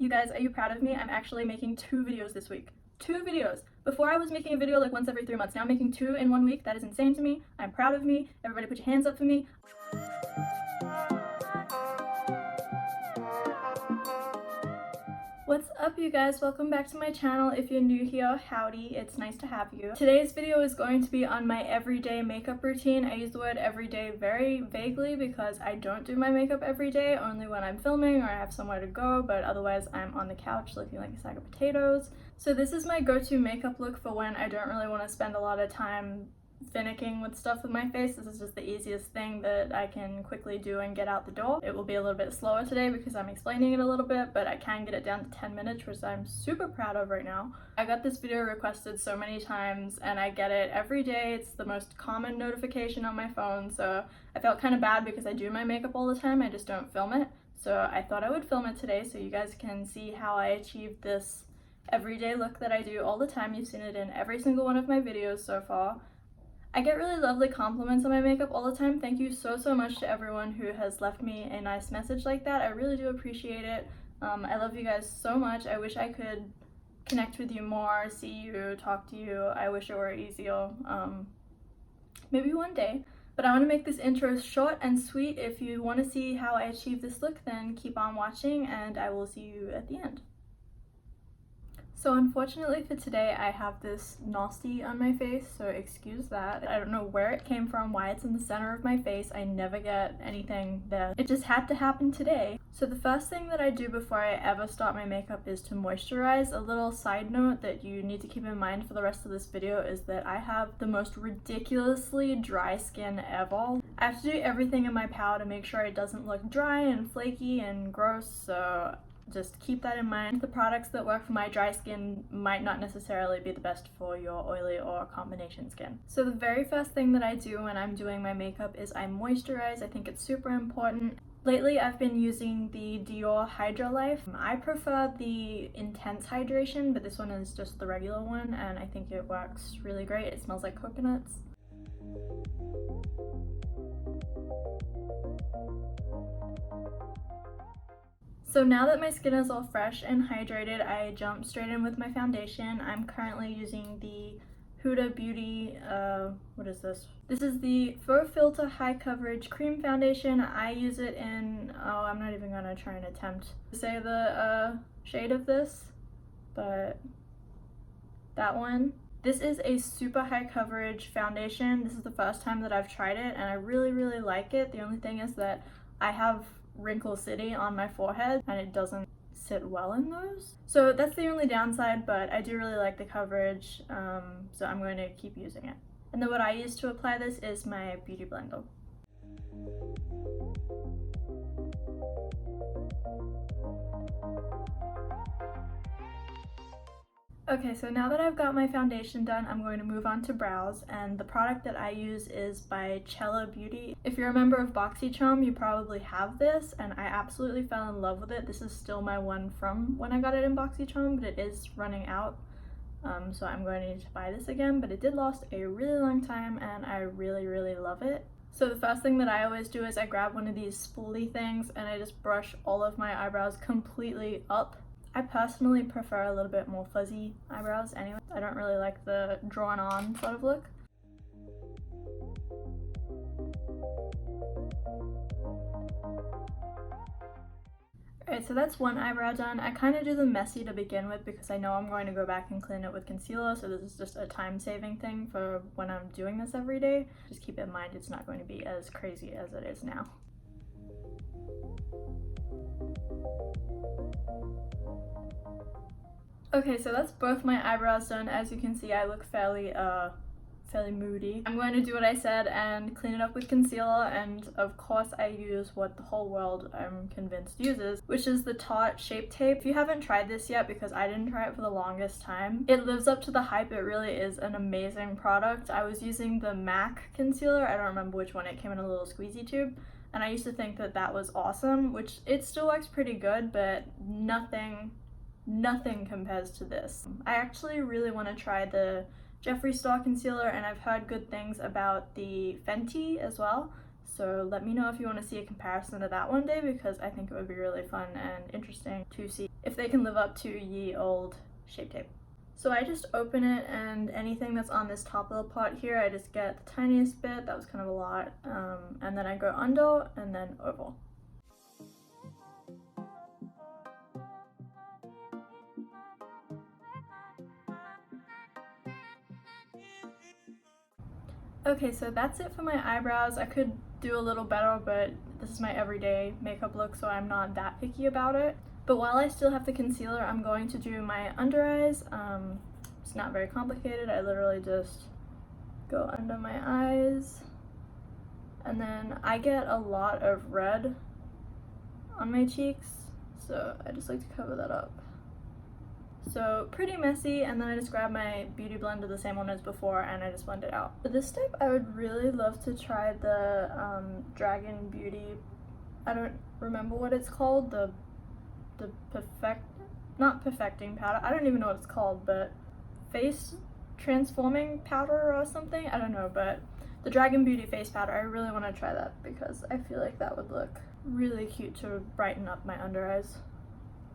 You guys, are you proud of me? I'm actually making 2 videos this week. 2 videos! Before I was making a video like once every 3 months. Now I'm making 2 in 1 week. That is insane to me. I'm proud of me. Everybody put your hands up for me. What's up, you guys? Welcome back to my channel. If you're new here, howdy, it's nice to have you. Today's video is going to be on my everyday makeup routine. I use the word everyday very vaguely because I don't do my makeup every day, only when I'm filming or I have somewhere to go, but otherwise I'm on the couch looking like a sack of potatoes. So this is my go-to makeup look for when I don't really want to spend a lot of time finicking with stuff with my face. This is just the easiest thing that I can quickly do and get out the door. It will be a little bit slower today because I'm explaining it a little bit, but I can get it down to 10 minutes, which I'm super proud of right now. I got this video requested so many times and I get it every day. It's the most common notification on my phone, so I felt kind of bad because I do my makeup all the time, I just don't film it. So I thought I would film it today so you guys can see how I achieved this everyday look that I do all the time. You've seen it in every single one of my videos so far. I get really lovely compliments on my makeup all the time. Thank you so much to everyone who has left me a nice message like that. I really do appreciate it. I love you guys so much. I wish I could connect with you more, see you, talk to you. I wish it were easier. Maybe one day. But I want to make this intro short and sweet. If you want to see how I achieve this look, then keep on watching and I will see you at the end. So unfortunately for today, I have this nasty on my face, so excuse that. I don't know where it came from, why it's in the center of my face. I never get anything there. It just had to happen today. So the first thing that I do before I ever start my makeup is to moisturize. A little side note that you need to keep in mind for the rest of this video is that I have the most ridiculously dry skin ever. I have to do everything in my power to make sure it doesn't look dry and flaky and gross, so just keep that in mind. The products that work for my dry skin might not necessarily be the best for your oily or combination skin. So the very first thing that I do when I'm doing my makeup is I moisturize. I think it's super important. Lately I've been using the Dior Hydra Life. I prefer the intense hydration, but this one is just the regular one and I think it works really great. It smells like coconuts. So now that my skin is all fresh and hydrated, I jump straight in with my foundation. I'm currently using the Huda Beauty, what is this? This is the Faux Filter High Coverage Cream Foundation. I use it in, oh, I'm not even gonna try and attempt to say the shade of this, but that one. This is a super high coverage foundation. This is the first time that I've tried it and I really like it. The only thing is that I have Wrinkle City on my forehead and it doesn't sit well in those. So that's the only downside, but I do really like the coverage, so I'm going to keep using it. And then what I use to apply this is my Beauty Blender. Okay, so now that I've got my foundation done, I'm going to move on to brows, and the product that I use is by Cella Beauty. If you're a member of BoxyCharm, you probably have this, and I absolutely fell in love with it. This is still my one from when I got it in BoxyCharm, but it is running out, so I'm going to need to buy this again, but it did last a really long time, and I really love it. So the first thing that I always do is I grab one of these spoolie things, and I just brush all of my eyebrows completely up. I personally prefer a little bit more fuzzy eyebrows anyway. I don't really like the drawn on sort of look. Alright, so that's one eyebrow done. I kind of do them messy to begin with because I know I'm going to go back and clean it with concealer, so this is just a time-saving thing for when I'm doing this every day. Just keep in mind it's not going to be as crazy as it is now. Okay, so that's both my eyebrows done. As you can see, I look fairly moody. I'm going to do what I said and clean it up with concealer, and of course I use what the whole world, I'm convinced, uses, which is the Tarte Shape Tape. If you haven't tried this yet, because I didn't try it for the longest time, it lives up to the hype. It really is an amazing product. I was using the MAC concealer, I don't remember which one, it came in a little squeezy tube, and I used to think that that was awesome, which it still works pretty good, but nothing compares to this. I actually really want to try the Jeffree Star concealer, and I've heard good things about the Fenty as well, so let me know if you want to see a comparison of that one day, because I think it would be really fun and interesting to see. if they can live up to ye old Shape Tape. So I just open it, and anything that's on this top little pot here, I just get the tiniest bit. That was kind of a lot. And then I go under and then oval. Okay, so that's it for my eyebrows. I could do a little better, but this is my everyday makeup look, so I'm not that picky about it. But while I still have the concealer, I'm going to do my under eyes. It's not very complicated. I literally just go under my eyes, and then I get a lot of red on my cheeks, so I just like to cover that up. So pretty messy, and then I just grab my beauty blender, the same one as before, and I just blend it out. For this step, I would really love to try the Dragon Beauty, I don't remember what it's called, the not perfecting powder, I don't even know what it's called, but face transforming powder or something, I don't know, but the Dragon Beauty face powder, I really want to try that because I feel like that would look really cute to brighten up my under eyes.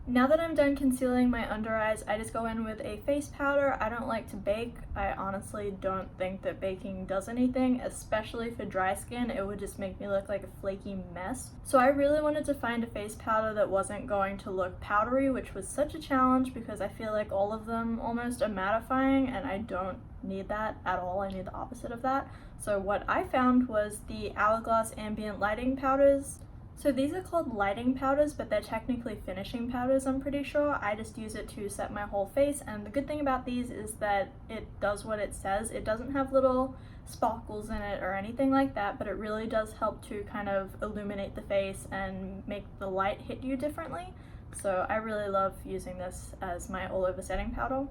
Now that I'm done concealing my under eyes, I just go in with a face powder. I don't like to bake. I honestly don't think that baking does anything, especially for dry skin. It would just make me look like a flaky mess. So I really wanted to find a face powder that wasn't going to look powdery, which was such a challenge because I feel like all of them almost are mattifying, and I don't need that at all. I need the opposite of that. So what I found was the Hourglass Ambient Lighting Powders. So these are called lighting powders, but they're technically finishing powders, I'm pretty sure. I just use it to set my whole face, and the good thing about these is that it does what it says. It doesn't have little sparkles in it or anything like that, but it really does help to kind of illuminate the face and make the light hit you differently. So I really love using this as my all-over setting powder.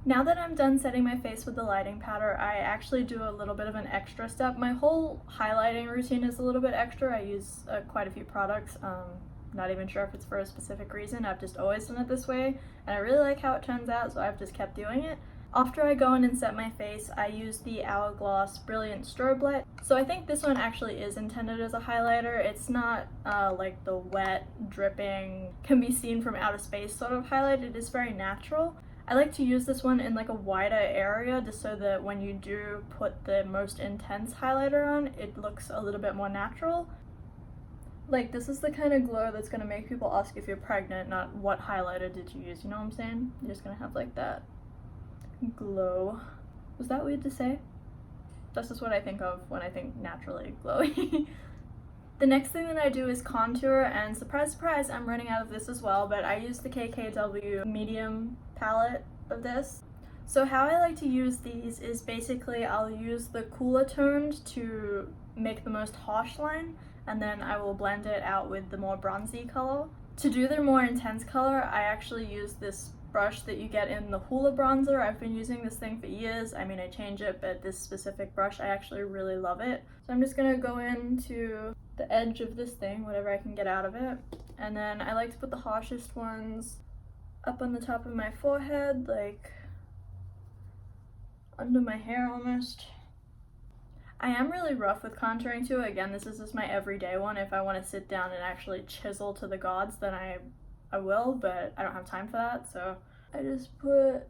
Now that I'm done setting my face with the lighting powder, I actually do a little bit of an extra step. My whole highlighting routine is a little bit extra. I use quite a few products. Not even sure if it's for a specific reason. I've just always done it this way, and I really like how it turns out, so I've just kept doing it. After I go in and set my face, I use the Hourglass Brilliant Strobe Light. So I think this one actually is intended as a highlighter. It's not like the wet, dripping, can be seen from outer space sort of highlight. It is very natural. I like to use this one in like a wider area just so that when you do put the most intense highlighter on, it looks a little bit more natural. Like, this is the kind of glow that's gonna make people ask if you're pregnant, not what highlighter did you use, you know what I'm saying? You're just gonna have like that glow. Was that weird to say? That's just what I think of when I think naturally glowy. The next thing that I do is contour, and surprise, surprise, I'm running out of this as well, but I use the KKW medium palette of this. So how I like to use these is basically I'll use the cooler toned to make the most harsh line, and then I will blend it out with the more bronzy color. To do the more intense color, I actually use this brush that you get in the Hoola bronzer. I've been using this thing for years. I mean, I change it, but this specific brush, I actually really love it. So I'm just gonna go into the edge of this thing, whatever I can get out of it. And then I like to put the harshest ones up on the top of my forehead, like under my hair almost. I am really rough with contouring too. Again, this is just my everyday one. If I want to sit down and actually chisel to the gods, then I will, but I don't have time for that, so I just put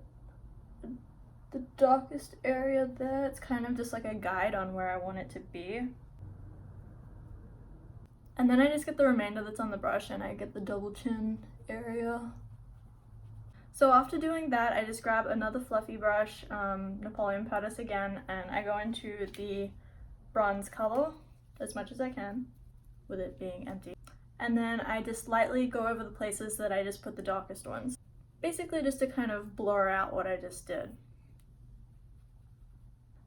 the darkest area there. It's kind of just like a guide on where I want it to be. And then I just get the remainder that's on the brush, and I get the double chin area. So after doing that, I just grab another fluffy brush, Napoleon Powders again, and I go into the bronze color as much as I can, with it being empty. And then I just lightly go over the places that I just put the darkest ones. Basically just to kind of blur out what I just did.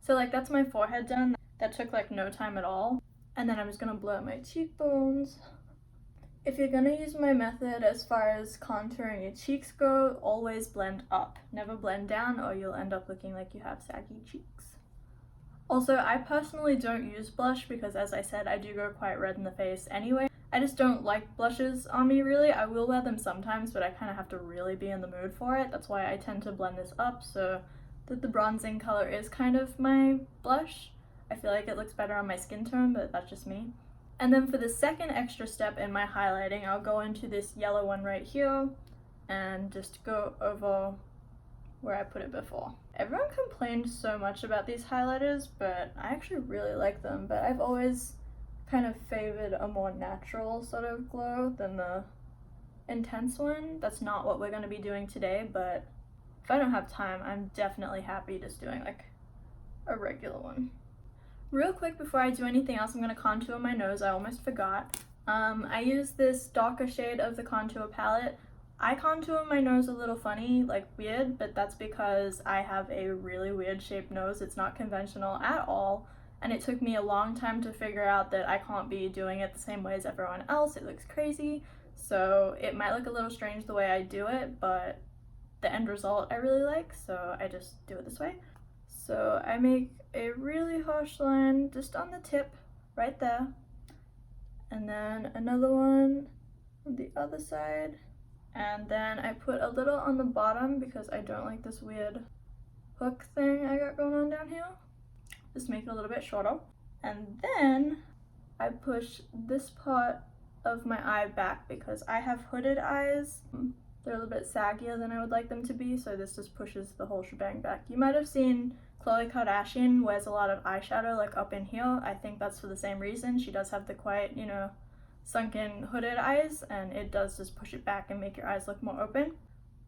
So like that's my forehead done. That took like no time at all. And then I'm just gonna blur my cheekbones. If you're gonna use my method as far as contouring your cheeks go, always blend up. Never blend down or you'll end up looking like you have saggy cheeks. Also, I personally don't use blush because, as I said, I do go quite red in the face anyway. I just don't like blushes on me really. I will wear them sometimes, but I kind of have to really be in the mood for it. That's why I tend to blend this up so that the bronzing color is kind of my blush. I feel like it looks better on my skin tone, but that's just me. And then for the second extra step in my highlighting, I'll go into this yellow one right here and just go over where I put it before. Everyone complained so much about these highlighters, but I actually really like them. But I've always kind of favored a more natural sort of glow than the intense one. That's not what we're going to be doing today, but if I don't have time, I'm definitely happy just doing like a regular one. Real quick before I do anything else, I'm going to contour my nose. I almost forgot. I use this darker shade of the contour palette. I contour my nose a little funny, like weird, but that's because I have a really weird shaped nose. It's not conventional at all, and it took me a long time to figure out that I can't be doing it the same way as everyone else. It looks crazy, so it might look a little strange the way I do it, but the end result I really like, so I just do it this way. So I make a really harsh line just on the tip right there, and then another one on the other side, and then I put a little on the bottom because I don't like this weird hook thing I got going on down here. Just make it a little bit shorter, and then I push this part of my eye back because I have hooded eyes. They're a little bit saggier than I would like them to be, so this just pushes the whole shebang back. You might have seen Khloe Kardashian wears a lot of eyeshadow like up in here. I think that's for the same reason. She does have the quite, you know, sunken hooded eyes, and it does just push it back and make your eyes look more open.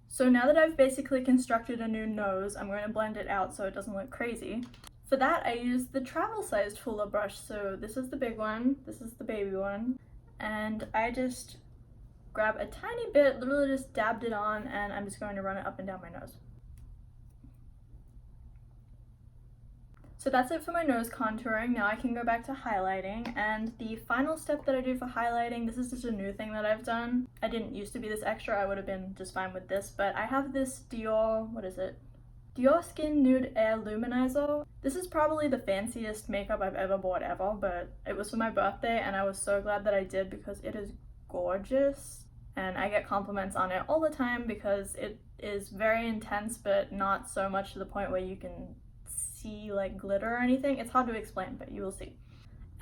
So now that I've basically constructed a new nose, I'm going to blend it out so it doesn't look crazy. For that, I used the travel-sized Fuller brush. So this is the big one, this is the baby one, and I just grab a tiny bit, literally just dabbed it on, and I'm just going to run it up and down my nose. So that's it for my nose contouring. Now I can go back to highlighting, and the final step that I do for highlighting, this is just a new thing that I've done. I didn't used to be this extra, I would have been just fine with this, but I have this Dior, what is it? Dior Skin Nude Air Luminizer. This is probably the fanciest makeup I've ever bought ever, but it was for my birthday and I was so glad that I did because it is gorgeous. And I get compliments on it all the time because it is very intense, but not so much to the point where you can see like glitter or anything. It's hard to explain, but you will see.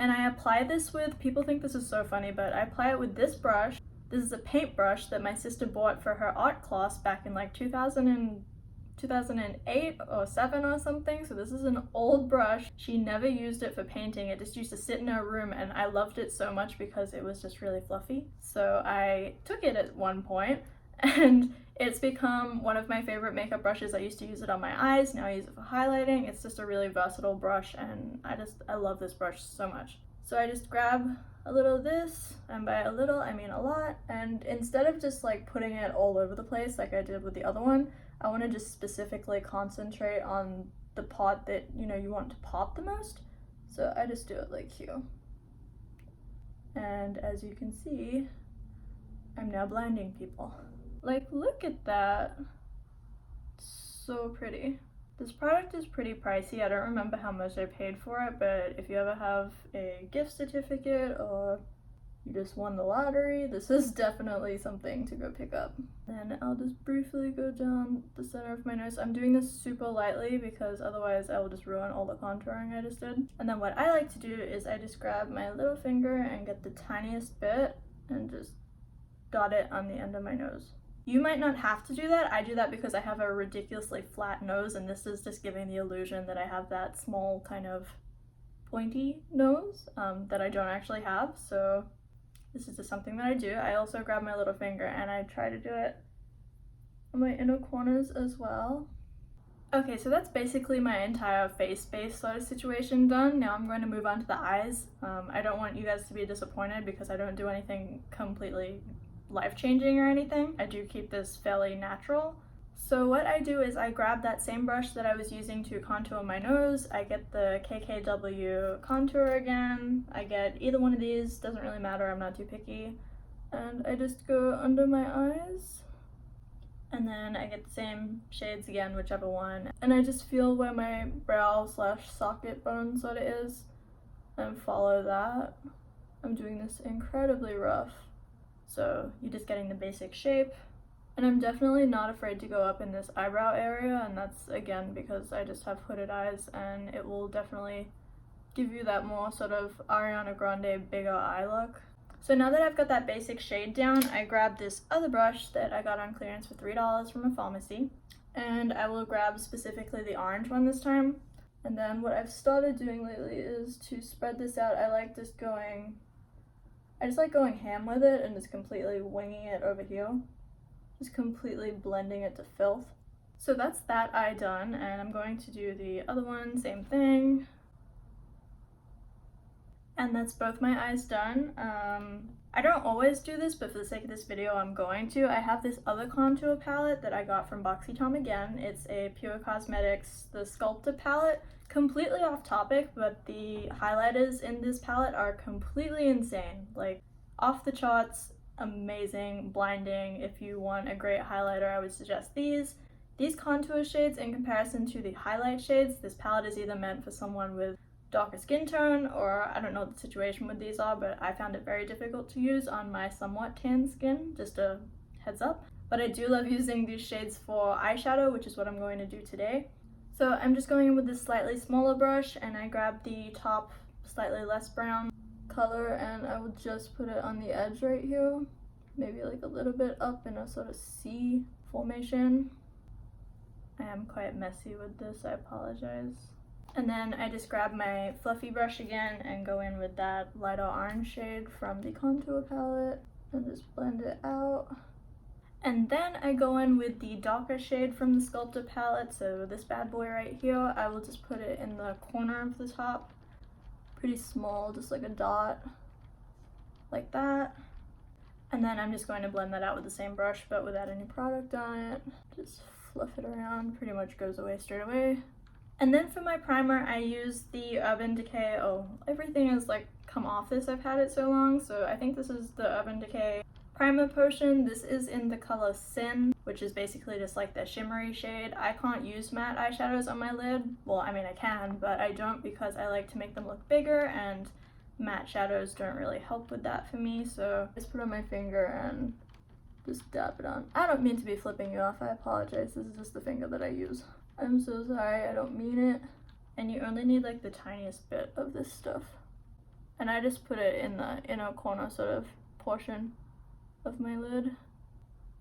And I apply this with, people think this is so funny, but I apply it with this brush. This is a paintbrush that my sister bought for her art class back in like 2008 or 7 or something. So this is an old brush. She never used it for painting. It just used to sit in her room, and I loved it so much because it was just really fluffy. So I took it at one point and it's become one of my favorite makeup brushes. I used to use it on my eyes, now I use it for highlighting. It's just a really versatile brush, and I love this brush so much. So I just grab a little of this, and by a little I mean a lot, and instead of just like putting it all over the place like I did with the other one, I want to just specifically concentrate on the part that, you know, you want to pop the most. So I just do it like here. And as you can see, I'm now blinding people. Like, look at that. So pretty. This product is pretty pricey. I don't remember how much I paid for it, but if you ever have a gift certificate or you just won the lottery, this is definitely something to go pick up. Then I'll just briefly go down the center of my nose. I'm doing this super lightly because otherwise I will just ruin all the contouring I just did. And then what I like to do is I just grab my little finger and get the tiniest bit and just dot it on the end of my nose. You might not have to do that. I do that because I have a ridiculously flat nose, and this is just giving the illusion that I have that small kind of pointy nose that I don't actually have. So this is just something that I do. I also grab my little finger and I try to do it on my inner corners as well. Okay, so that's basically my entire face base sort of situation done. Now I'm going to move on to the eyes. I don't want you guys to be disappointed because I don't do anything completely life-changing or anything. I do keep this fairly natural. So what I do is I grab that same brush that I was using to contour my nose. I get the KKW contour again. I get either one of these, doesn't really matter, I'm not too picky. And I just go under my eyes. And then I get the same shades again, whichever one. And I just feel where my brow / socket bone sort of is and follow that. I'm doing this incredibly rough. So you're just getting the basic shape. And I'm definitely not afraid to go up in this eyebrow area, and that's again because I just have hooded eyes and it will definitely give you that more sort of Ariana Grande bigger eye look. So now that I've got that basic shade down, I grabbed this other brush that I got on clearance for $3 from a pharmacy, and I will grab specifically the orange one this time. And then what I've started doing lately is to spread this out. I just like going ham with it and just completely winging it over here. Just completely blending it to filth. So that's that eye done, and I'm going to do the other one, same thing. And that's both my eyes done. I don't always do this, but for the sake of this video, I'm going to. I have this other contour palette that I got from BoxyTom again. It's a Pure Cosmetics, the Sculptor palette. Completely off topic, but the highlighters in this palette are completely insane. Like, off the charts, amazing, blinding. If you want a great highlighter, I would suggest these. These contour shades, in comparison to the highlight shades, this palette is either meant for someone with darker skin tone, or I don't know what the situation with these are, but I found it very difficult to use on my somewhat tan skin, just a heads up. But I do love using these shades for eyeshadow, which is what I'm going to do today. So I'm just going in with this slightly smaller brush, and I grab the top slightly less brown color, and I will just put it on the edge right here, maybe like a little bit up in a sort of C formation. I am quite messy with this, I apologize. And then I just grab my fluffy brush again and go in with that lighter orange shade from the contour palette and just blend it out. And then I go in with the darker shade from the Sculptor palette, so this bad boy right here. I will just put it in the corner of the top, pretty small, just like a dot, like that. And then I'm just going to blend that out with the same brush, but without any product on it. Just fluff it around, pretty much goes away straight away. And then for my primer, I use the Urban Decay. Oh, everything has like come off this, I've had it so long. So I think this is the Urban Decay Primer Potion. This is in the color Sin, which is basically just like the shimmery shade. I can't use matte eyeshadows on my lid. Well, I mean I can, but I don't because I like to make them look bigger, and matte shadows don't really help with that for me. So just put it on my finger and just dab it on. I don't mean to be flipping you off, I apologize. This is just the finger that I use. I'm so sorry, I don't mean it. And you only need like the tiniest bit of this stuff. And I just put it in the inner corner sort of portion of my lid.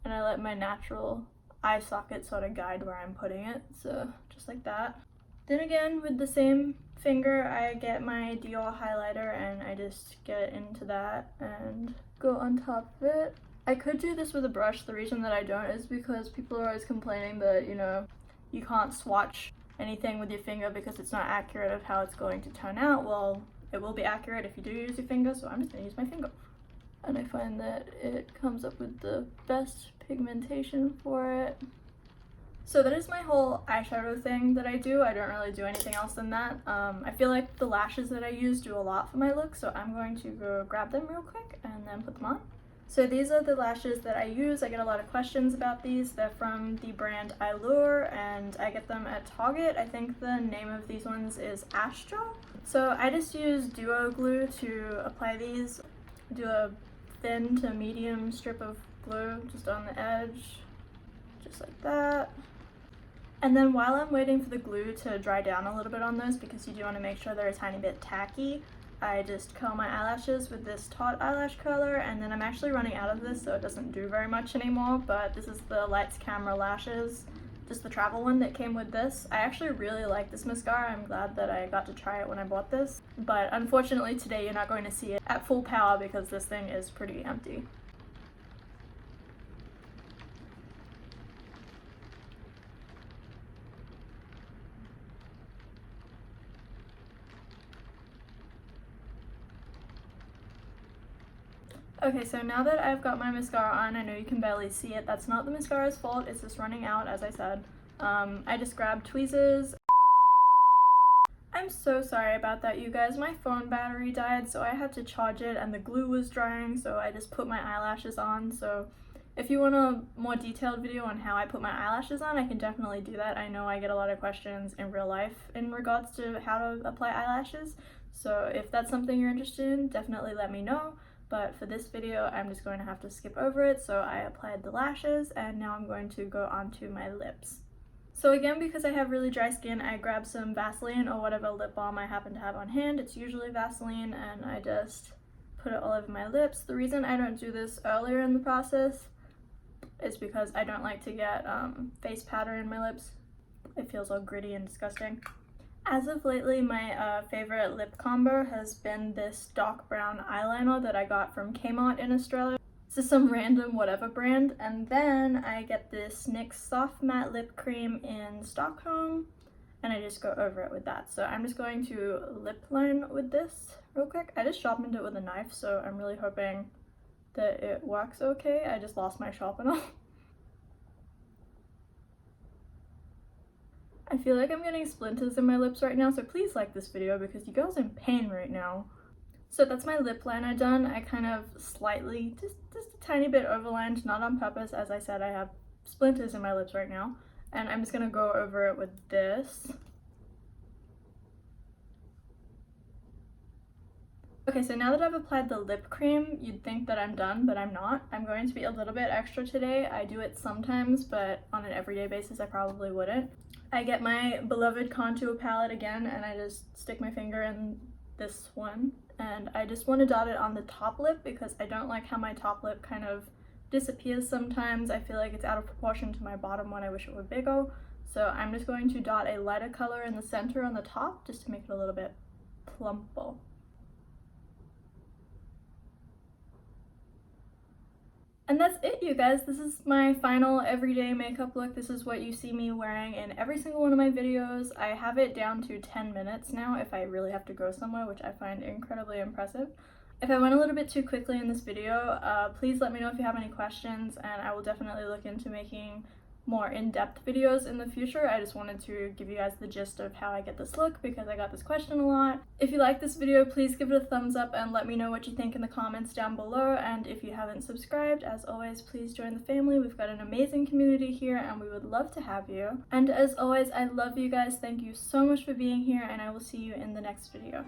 And I let my natural eye socket sort of guide where I'm putting it, so just like that. Then again, with the same finger, I get my Dior highlighter and I just get into that and go on top of it. I could do this with a brush. The reason that I don't is because people are always complaining that, you know, you can't swatch anything with your finger because it's not accurate of how it's going to turn out. Well, it will be accurate if you do use your finger, so I'm just gonna use my finger. And I find that it comes up with the best pigmentation for it. So that is my whole eyeshadow thing that I do. I don't really do anything else than that. I feel like the lashes that I use do a lot for my look, so I'm going to go grab them real quick and then put them on. So these are the lashes that I use. I get a lot of questions about these. They're from the brand Eylure, and I get them at Target. I think the name of these ones is Ascher. So I just use duo glue to apply these. Do a thin to medium strip of glue just on the edge, just like that. And then while I'm waiting for the glue to dry down a little bit on those, because you do want to make sure they're a tiny bit tacky, I just curl my eyelashes with this taut eyelash curler, and then I'm actually running out of this, so it doesn't do very much anymore, but this is the Lights Camera Lashes, just the travel one that came with this. I actually really like this mascara. I'm glad that I got to try it when I bought this, but unfortunately today you're not going to see it at full power because this thing is pretty empty. Okay, so now that I've got my mascara on, I know you can barely see it. That's not the mascara's fault, it's just running out, as I said. I just grabbed tweezers. I'm so sorry about that, you guys. My phone battery died, so I had to charge it, and the glue was drying, so I just put my eyelashes on. So if you want a more detailed video on how I put my eyelashes on, I can definitely do that. I know I get a lot of questions in real life in regards to how to apply eyelashes, so if that's something you're interested in, definitely let me know. But for this video, I'm just going to have to skip over it. So I applied the lashes, and now I'm going to go onto my lips. So again, because I have really dry skin, I grabbed some Vaseline or whatever lip balm I happen to have on hand. It's usually Vaseline, and I just put it all over my lips. The reason I don't do this earlier in the process is because I don't like to get face powder in my lips. It feels all gritty and disgusting. As of lately, my favorite lip combo has been this dark brown eyeliner that I got from Kmart in Australia. This is some random whatever brand. And then I get this NYX Soft Matte Lip Cream in Stockholm, and I just go over it with that. So I'm just going to lip line with this real quick. I just sharpened it with a knife, so I'm really hoping that it works okay. I just lost my sharpener. I feel like I'm getting splinters in my lips right now, so please like this video because you girls are in pain right now. So that's my lip liner done. I kind of slightly, just a tiny bit overlined, not on purpose. As I said, I have splinters in my lips right now. And I'm just gonna go over it with this. Okay, so now that I've applied the lip cream, you'd think that I'm done, but I'm not. I'm going to be a little bit extra today. I do it sometimes, but on an everyday basis, I probably wouldn't. I get my beloved contour palette again, and I just stick my finger in this one, and I just want to dot it on the top lip because I don't like how my top lip kind of disappears sometimes. I feel like it's out of proportion to my bottom one. I wish it were bigger. So I'm just going to dot a lighter color in the center on the top just to make it a little bit plumper. And that's it, you guys. This is my final everyday makeup look. This is what you see me wearing in every single one of my videos. I have it down to 10 minutes now if I really have to go somewhere, which I find incredibly impressive. If I went a little bit too quickly in this video, please let me know if you have any questions, and I will definitely look into making more in-depth videos in the future. I just wanted to give you guys the gist of how I get this look because I got this question a lot. If you like this video, please give it a thumbs up and let me know what you think in the comments down below. And if you haven't subscribed, as always, please join the family. We've got an amazing community here and we would love to have you. And as always, I love you guys. Thank you so much for being here, and I will see you in the next video.